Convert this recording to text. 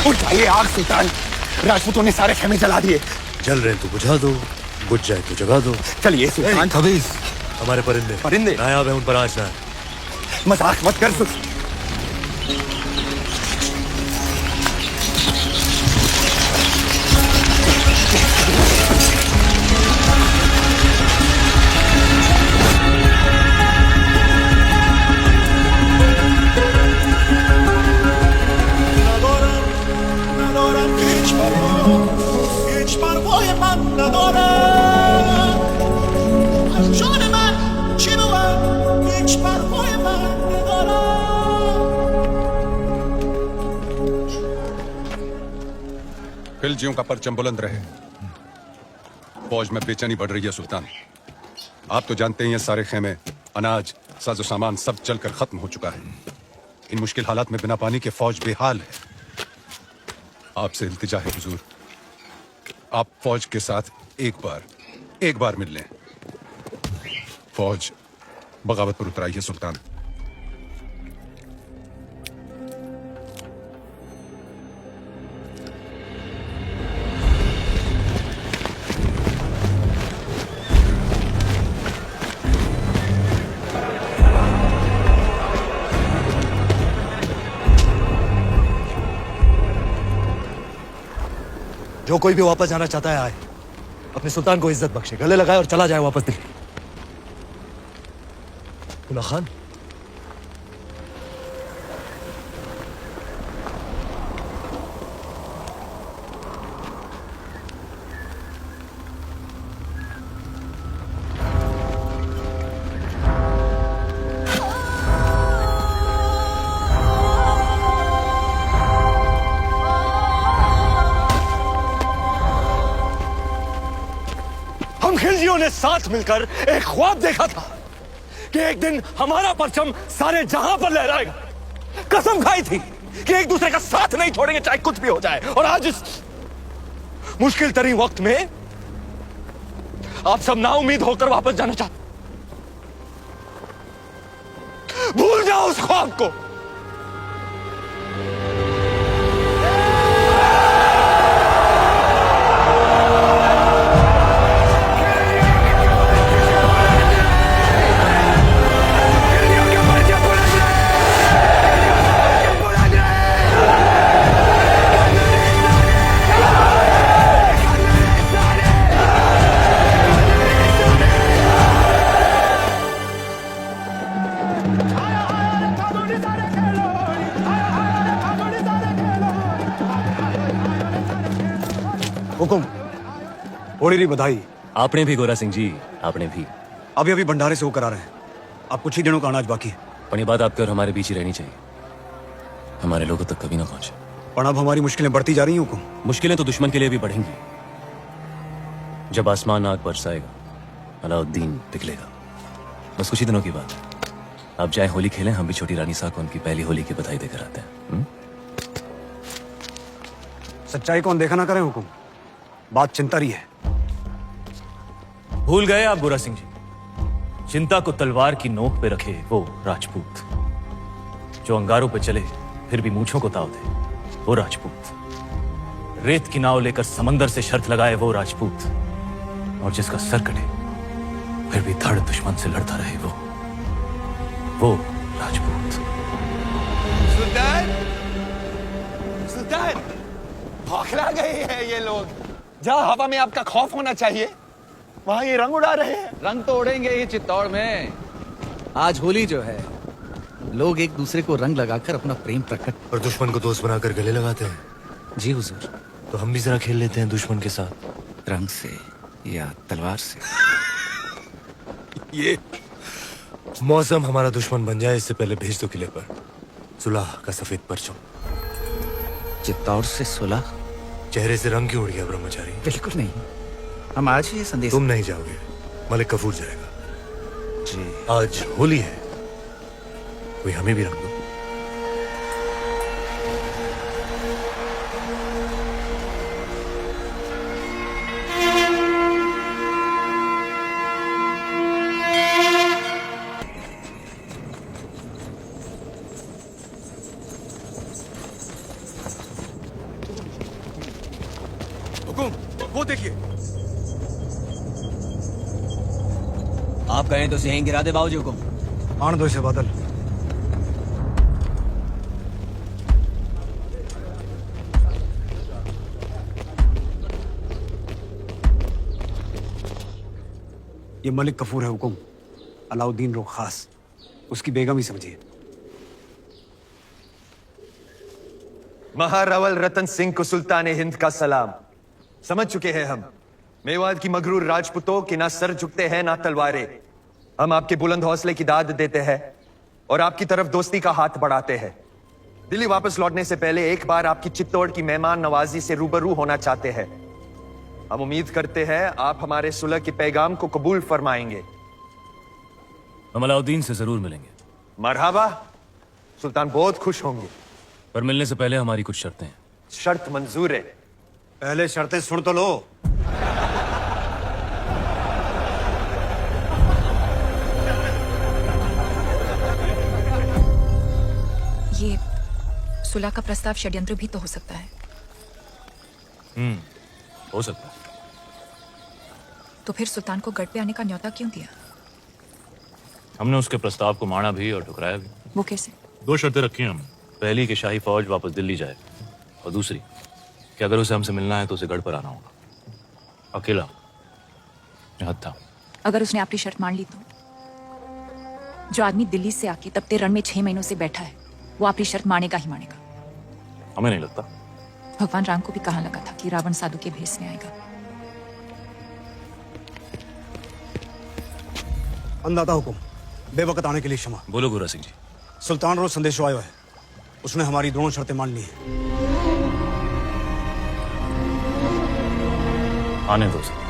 उठाइए आग सुल्तान, राजपूतों ने सारे खेमे जला दिए। जल रहे तो बुझा दो, बुझ जाए तो जगा दो। चलिए सुल्तान। खबीस, हमारे परिंदे परिंदे नायाब है, उन पर आँच ना। मजाक मत कर खिलजियों का परचम बुलंद रहे। फौज में बेचैनी बढ़ रही है सुल्तान। आप तो जानते ही हैं सारे खेमे, अनाज, साजो सामान सब जलकर खत्म हो चुका है। इन मुश्किल हालात में बिना पानी के फौज बेहाल है। आपसे इल्तिजा है हुजूर, आप फौज के साथ एक बार मिल लें। फौज बगावत पर उतर आई है सुल्तान। जो कोई भी वापस जाना चाहता है आए, अपने सुल्तान को इज्जत बख्शे, गले लगाए और चला जाए वापस दिल्ली। उल्ला खान, हम खिलजियों ने साथ मिलकर एक ख्वाब देखा था कि एक दिन हमारा परचम सारे जहां पर लहराएगा। कसम खाई थी कि एक दूसरे का साथ नहीं छोड़ेंगे चाहे कुछ भी हो जाए। और आज इस मुश्किल तरीन वक्त में आप सब नाउम्मीद होकर वापस जाना चाहते। भूल जाओ उस ख्वाब को। हुकुम, होली री बधाई। आपने भी गोरा सिंह जी, आपने भी। अभी अभी भंडारे से होकर आ रहे हैं। अब कुछ ही दिनों का अनाज बाकी है। पर ये बात आपके और हमारे बीच ही रहनी चाहिए, हमारे लोगों तक कभी ना पहुंचे। पर अब हमारी मुश्किलें बढ़ती जा रही हैं हुकुम। मुश्किलें तो दुश्मन के लिए भी बढ़ेंगी। जब आसमान आग बरसाएगा, अलाउद्दीन पिघलेगा। बस कुछ ही दिनों की बात है। आप जाए होली खेलें, हम भी छोटी रानी साहब को उनकी पहली होली की बधाई देकर आते हैं। सच्चाई को अनदेखा ना करें हुकुम, बात चिंता रही है। भूल गए आप गोरा सिंह जी, चिंता को तलवार की नोक पे रखे वो राजपूत, जो अंगारों पे चले फिर भी मूंछों को ताव दे वो राजपूत, रेत की नाव लेकर समंदर से शर्त लगाए वो राजपूत, और जिसका सर कटे फिर भी धड़ दुश्मन से लड़ता रहे वो राजपूत। सुल्तान, सुल्तान, बौखला गए हैं ये लोग। जहाँ हवा में आपका खौफ होना चाहिए वहाँ ये रंग उड़ा रहे हैं। रंग तो उड़ेंगे ही चित्तौड़ में। आज होली जो है, लोग एक दूसरे को रंग लगाकर अपना प्रेम प्रकट और दुश्मन को दोस्त बनाकर गले लगाते हैं। जी हुजूर। तो हम भी जरा खेल लेते हैं दुश्मन के साथ, रंग से या तलवार से। ये मौसम हमारा दुश्मन बन जाए इससे पहले भेज दो किले पर सुलह का सफेद परचम। चित्तौड़ से सुलह? चेहरे से रंग क्यों उड़ गया ब्रह्मचारी? बिल्कुल नहीं, हम आज ही ये संदेश। तुम नहीं जाओगे, मलिक कफूर जाएगा। जी आज होली है, कोई हमें भी रंग दो। देखिए। आप कहें तो सिंह गिरा दे बाबूजी को। आने दो इसे बादल। ये मलिक कफूर है हुकुम, अलाउद्दीन रो खास, उसकी बेगम ही समझिए। महारावल रतन सिंह को सुल्तान हिंद का सलाम। समझ चुके हैं हम मेवात की मगरूर राजपूतों के ना सर झुकते हैं ना तलवारें। हम आपके बुलंद हौसले की दाद देते हैं और आपकी तरफ दोस्ती का हाथ बढ़ाते हैं। दिल्ली वापस लौटने से पहले एक बार आपकी चित्तौड़ की मेहमान नवाजी से रूबरू होना चाहते हैं। हम उम्मीद करते हैं आप हमारे सुलह के पैगाम को कबूल फरमाएंगे। हम अलाउद्दीन से जरूर मिलेंगे, मरहबा, सुल्तान बहुत खुश होंगे। पर मिलने से पहले हमारी कुछ शर्तें हैं। शर्त मंजूर है। पहले शर्तें सुन तो लो। ये सुलह का प्रस्ताव षड्यंत्र भी तो हो सकता है। हो सकता है। तो फिर सुल्तान को गढ़ पे आने का न्योता क्यों दिया? हमने उसके प्रस्ताव को माना भी और ठुकराया भी। वो कैसे? 2 शर्तें रखी हैं हमने। पहली कि शाही फौज वापस दिल्ली जाए, और दूसरी कि अगर उसे हमसे मिलना है तो उसे गढ़ पर आना होगा, अकेला, निहत्था। अगर उसने आपकी शर्त मान ली तो? जो आदमी दिल्ली से आके तपते रण में 6 महीनों से बैठा है, वो आपकी शर्त मानेगा ही मानेगा। हमें नहीं लगता। भगवान राम को भी कहाँ लगा था कि रावण साधु के भेष में आएगा। अंदाता हुकुम, बेवकत आने के लिए क्षमा। बोलो गोरा सिंह जी। सुल्तान रो संदेश आयो है, उसने हमारी दोनों शर्तें मान ली हैं। आने दो सर।